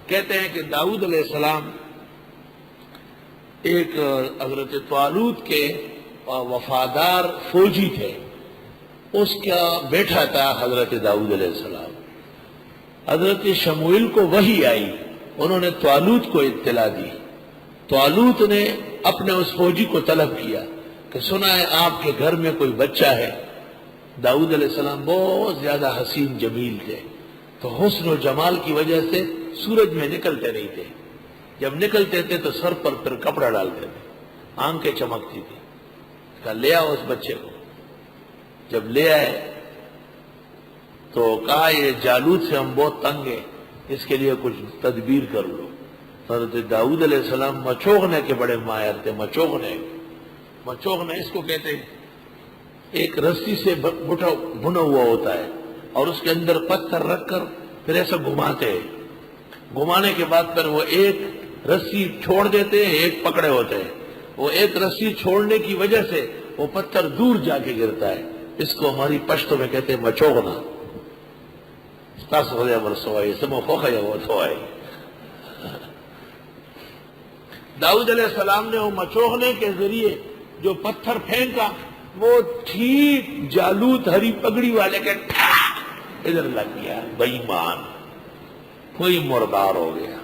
کہتے ہیں کہ داؤد علیہ السلام ایک حضرت طالوت کے وفادار فوجی تھے، اس کا بیٹا تھا حضرت داؤد علیہ السلام۔ حضرت شموئیل کو وحی آئی، انہوں نے طالوت کو اطلاع دی۔ طالوت نے اپنے اس فوجی کو طلب کیا کہ سنا ہے آپ کے گھر میں کوئی بچہ ہے۔ داؤد علیہ السلام بہت زیادہ حسین جمیل تھے، تو حسن و جمال کی وجہ سے سورج میں نکلتے نہیں تھے، جب نکلتے تھے تو سر پر پھر کپڑا ڈالتے تھے، آنکھیں چمکتی تھی۔ کہا لے آؤ اس بچے کو۔ جب لے آئے تو کہا یہ جالوت سے ہم بہت تنگ ہیں، اس کے لیے کچھ تدبیر کر لو۔ حضرت داؤد علیہ السلام مچوغنے کے بڑے ماہر تھے۔ مچوغنا اس کو کہتے ہیں، ایک رسی سے بنا ہوا ہوتا ہے اور اس کے اندر پتھر رکھ کر پھر ایسا گھماتے ہیں، گھمانے کے بعد پھر وہ ایک رسی چھوڑ دیتے ہیں، ایک پکڑے ہوتے ہیں، وہ ایک رسی چھوڑنے کی وجہ سے وہ پتھر دور جا کے گرتا ہے۔ اس کو ہماری پشتو میں کہتے ہیں مچوغنا۔ داؤد علیہ السلام نے وہ مچوغنے کے ذریعے جو پتھر پھینکا، وہ ٹھیک جالوت ہری پگڑی والے کے ادھر لگ گیا، بے ایمان، کوئی مردار ہو گیا۔